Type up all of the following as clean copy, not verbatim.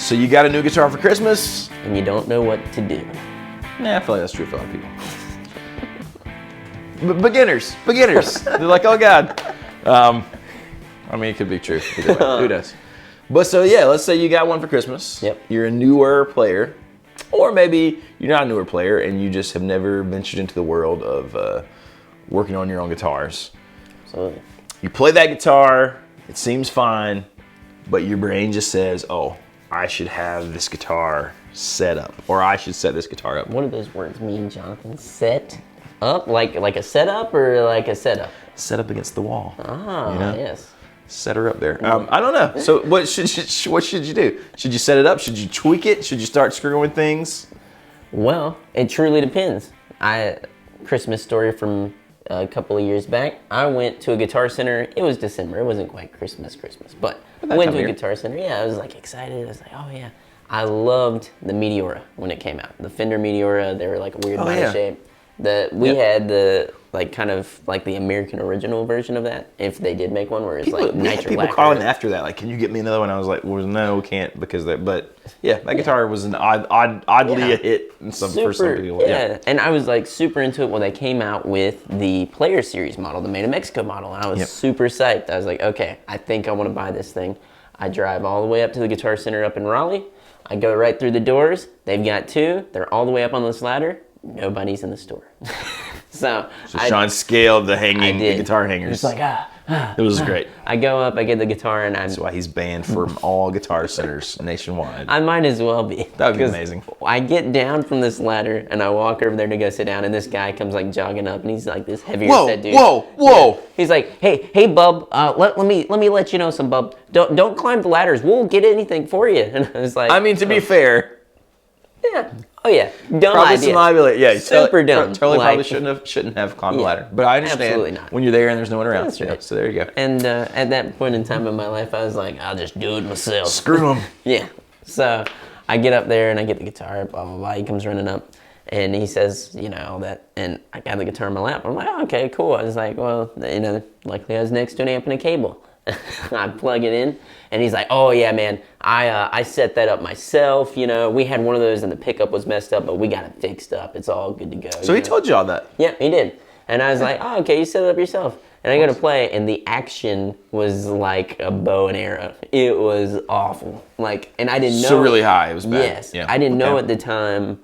So you got a new guitar for Christmas? And you don't know what to do. Nah, I feel like that's true for a lot of people. Beginners. They're like, oh God. I mean, it could be true. Either way. Who knows? But so yeah, let's say you got one for Christmas. Yep. You're a newer player, or maybe you're not a newer player and you just have never ventured into the world of working on your own guitars. Absolutely. You play that guitar, it seems fine, but your brain just says, oh, I should have this guitar set up, or I should set this guitar up. What do those words mean, Jonathan? Set up? Like a setup or like a setup? Set up against the wall. Ah, you know? yes. Set her up there. I don't know. So what should you do? Should you set it up? Should you tweak it? Should you start screwing things? Well, it truly depends. Christmas story from a couple of years back. I went to a Guitar Center. It was December. It wasn't quite Christmas, but I went to a Guitar Center. Yeah, I was like excited. I was like, oh yeah. I loved the Meteora when it came out. The Fender Meteora. They were like a weird body shape. We had the kind of like the American original version of that, if they did make one, where it's like nitro lacquer. People calling after that, like, can you get me another one? I was like, well, no, can't, because but yeah, that guitar was an oddly a hit for some people. Yeah, and I was like super into it when they came out with the Player Series model, the Made in Mexico model, and I was super psyched. I was like, okay, I think I want to buy this thing. I drive all the way up to the Guitar Center up in Raleigh. I go right through the doors. They've got two. They're all the way up on this ladder. Nobody's in the store. So Sean scaled the guitar hangers. It's like, it was great. I go up, I get the guitar, and that's why he's banned from all Guitar Centers nationwide. I might as well be. That would be amazing. I get down from this ladder, and I walk over there to go sit down, and this guy comes like jogging up, and he's like this heavier set dude. Whoa! Yeah. He's like, hey, bub, let me let you know some, bub. Don't climb the ladders. We'll get anything for you. And I was like, I mean, to be fair. Yeah. Oh yeah. Dumb probably idea. Some liability. Yeah. Super dumb. Totally probably shouldn't have climbed the ladder. But I understand absolutely not. When you're there and there's no one around. That's right. Yeah, so there you go. And at that point in time in my life, I was like, I'll just do it myself. Screw him. Yeah. So I get up there and I get the guitar. Blah blah blah. He comes running up and he says, all that. And I got the guitar in my lap. I'm like, oh, okay, cool. I was like, well, luckily I was next to an amp and a cable. I plug it in, and he's like, "Oh yeah, man, I set that up myself. We had one of those, and the pickup was messed up, but we got it fixed up. It's all good to go." So he told you all that? Yeah, he did. And I was like, "Oh, okay, you set it up yourself." And I go to play, and the action was like a bow and arrow. It was awful. And I didn't know. So really high. It was bad. Yes, yeah. I didn't know at the time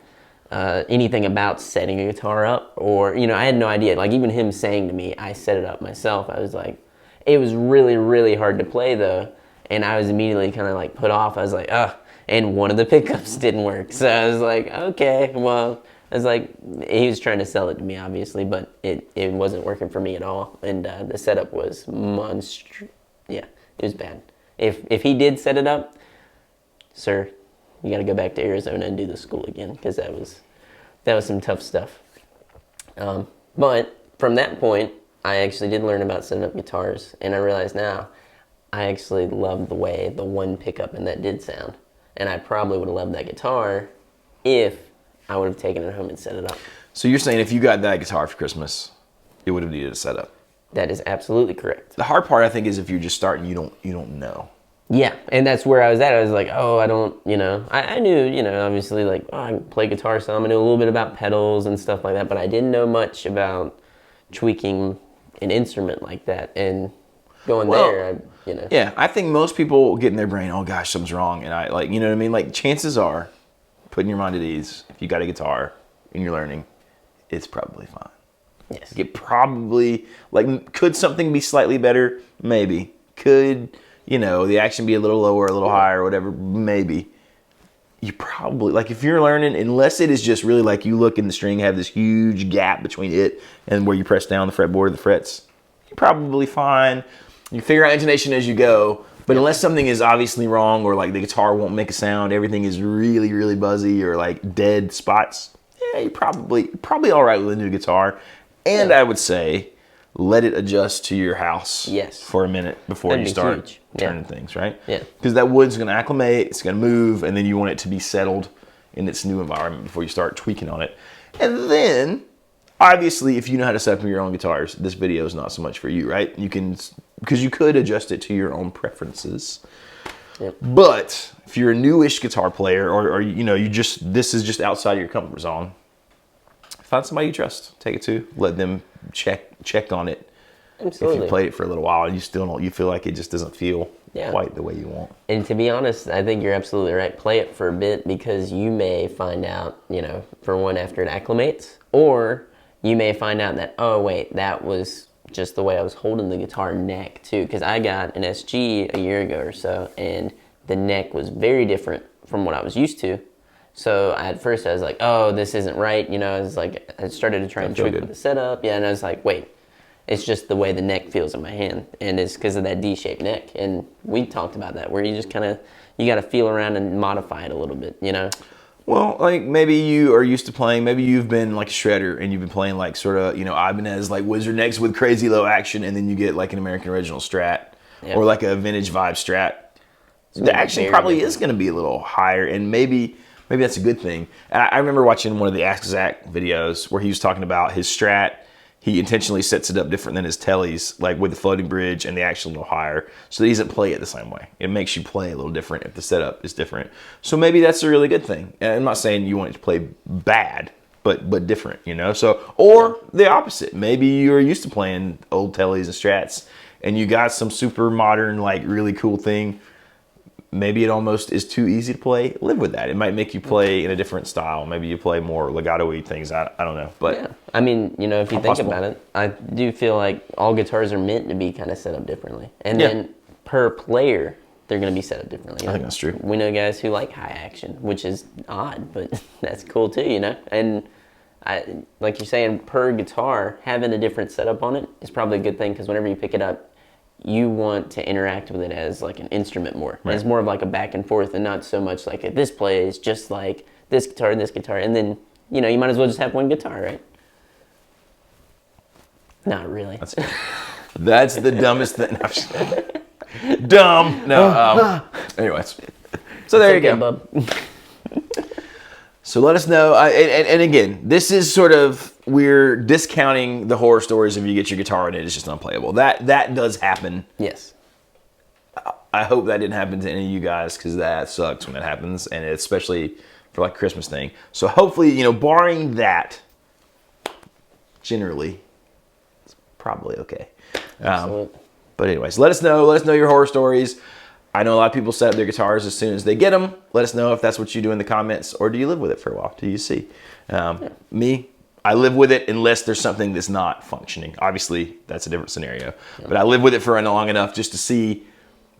anything about setting a guitar up, or I had no idea. Like even him saying to me, "I set it up myself," I was like. It was really, really hard to play though, and I was immediately kind of like put off. I was like, and one of the pickups didn't work. So I was like, okay, well, I was like, he was trying to sell it to me obviously, but it wasn't working for me at all, and the setup was yeah, it was bad. If he did set it up, sir, you got to go back to Arizona and do the school again, because that was some tough stuff. But from that point, I actually did learn about setting up guitars, and I realize now I actually love the way the one pickup and that did sound. And I probably would have loved that guitar if I would have taken it home and set it up. So you're saying if you got that guitar for Christmas, it would have needed a setup? That is absolutely correct. The hard part, I think, is if you're just starting, you don't know. Yeah, and that's where I was at. I was like, oh, I don't, I knew, obviously, like, I can play guitar some. I knew a little bit about pedals and stuff like that, but I didn't know much about tweaking an instrument like that and going there, Yeah, I think most people get in their brain, oh gosh, something's wrong, and I what I mean? Like chances are, putting your mind at ease, if you got a guitar and you're learning, it's probably fine. Yes. It probably, could something be slightly better? Maybe. Could, the action be a little lower, a little higher, or whatever? Maybe. You probably, if you're learning, unless it is just really like you look in the string, have this huge gap between it and where you press down the fretboard or the frets, you're probably fine. You figure out intonation as you go, but unless something is obviously wrong, or the guitar won't make a sound, everything is really, really buzzy, or dead spots, yeah, you're probably all right with a new guitar. And I would say, let it adjust to your house for a minute before you start turning things, right? Yeah. Because that wood's going to acclimate, it's going to move, and then you want it to be settled in its new environment before you start tweaking on it. And then, obviously, if you know how to set up your own guitars, this video is not so much for you, right? Because you could adjust it to your own preferences. Yep. But if you're a newish guitar player, or this is just outside of your comfort zone, find somebody you trust. Take it to. Let them check on it. Absolutely. If you played it for a little while and you still don't, you feel like it just doesn't feel Yeah. quite the way you want. And to be honest, I think you're absolutely right. Play it for a bit, because you may find out, for one, after it acclimates, or you may find out that, oh wait, that was just the way I was holding the guitar neck too. Because I got an SG a year ago or so, and the neck was very different from what I was used to. So at first I was like, oh, this isn't right. I started to try and tweak with the setup. Yeah, and I was like, wait. It's just the way the neck feels in my hand, and it's because of that D-shaped neck. And we talked about that, where you just you got to feel around and modify it a little bit, Well, like maybe you are used to playing, maybe you've been like a shredder and you've been playing like sort of, Ibanez, like Wizard necks with crazy low action, and then you get like an American Original Strat or like a vintage vibe Strat. The action probably is going to be a little higher, and maybe that's a good thing. And I remember watching one of the Ask Zach videos where he was talking about his Strat. He intentionally sets it up different than his tellies, like with the floating bridge and the action a little higher, so that he doesn't play it the same way. It makes you play a little different if the setup is different. So maybe that's a really good thing. And I'm not saying you want it to play bad, but different, So, or the opposite. Maybe you're used to playing old tellies and strats, and you got some super modern, like really cool thing. Maybe it almost is too easy to play. Live with that. It might make you play in a different style. Maybe you play more legato-y things. I don't know. But yeah. I mean, if you think about it, I do feel like all guitars are meant to be kind of set up differently. And then per player, they're going to be set up differently. I think that's true. We know guys who like high action, which is odd, but that's cool too, And like you're saying, per guitar, having a different setup on it is probably a good thing, because whenever you pick it up, you want to interact with it as like an instrument more. Right. It's more of like a back and forth, and not so much like this plays just like this guitar, and then you might as well just have one guitar, right? Not really. That's the dumbest thing. Dumb. No. Anyways, so there you go. Bub. So let us know. And again, this is sort of, we're discounting the horror stories if you get your guitar and it's just unplayable. That does happen. Yes. I hope that didn't happen to any of you guys, because that sucks when that happens, and especially for like a Christmas thing. So hopefully, barring that, generally, it's probably okay. But anyways, let us know your horror stories. I know a lot of people set up their guitars as soon as they get them. Let us know if that's what you do in the comments, or do you live with it for a while? Do you see? Me, I live with it unless there's something that's not functioning. Obviously, that's a different scenario. Yeah. But I live with it for long enough just to see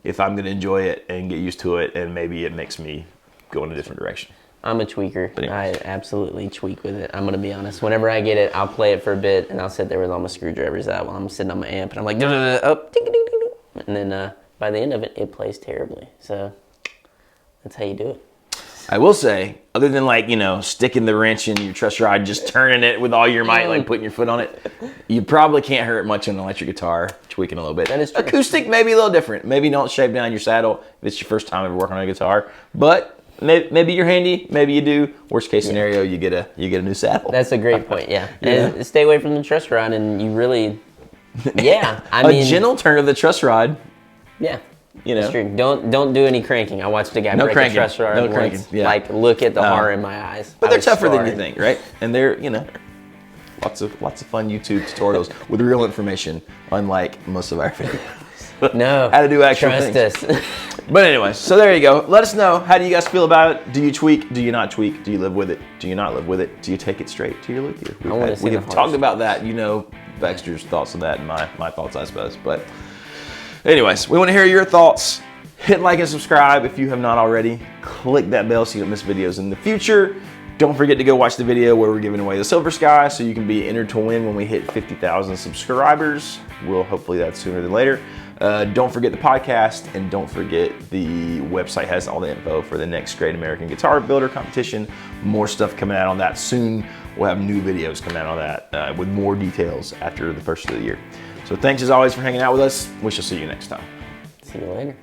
if I'm going to enjoy it and get used to it, and maybe it makes me go in a different direction. I'm a tweaker. I absolutely tweak with it. I'm going to be honest. Whenever I get it, I'll play it for a bit, and I'll sit there with all my screwdrivers out while I'm sitting on my amp, and I'm like, up, ding, ding, ding, ding. And then by the end of it, it plays terribly. So that's how you do it. I will say, other than sticking the wrench in your truss rod, just turning it with all your might, like putting your foot on it, you probably can't hurt much on an electric guitar, tweaking a little bit. That is true. Acoustic, maybe a little different. Maybe don't shape down your saddle if it's your first time ever working on a guitar. But maybe you're handy, maybe you do. Worst case scenario, you get a new saddle. That's a great point, yeah. And stay away from the truss rod, and you really, I mean, a gentle turn of the truss rod. Yeah. That's true. Don't do any cranking. I watched a guy break a truss rod once. Cranking. Yeah. Like, look at the horror in my eyes. But they're tougher than you think, right? And they're, lots of fun YouTube tutorials with real information, unlike most of our videos. No. How to do actual things. Trust us. But anyway, so there you go. Let us know. How do you guys feel about it? Do you tweak? Do you not tweak? Do you live with it? Do you not live with it? Do you take it straight to your luthier? We have talked about that. Baxter's thoughts on that, and my thoughts, I suppose. But anyways, we want to hear your thoughts. Hit like and subscribe if you have not already. Click that bell so you don't miss videos in the future. Don't forget to go watch the video where we're giving away the Silver Sky, so you can be entered to win when we hit 50,000 subscribers. Hopefully that's sooner than later. Don't forget the podcast, and don't forget the website has all the info for the next Great American Guitar Builder competition. More stuff coming out on that soon. We'll have new videos coming out on that with more details after the first of the year. So thanks as always for hanging out with us. We shall see you next time. See you later.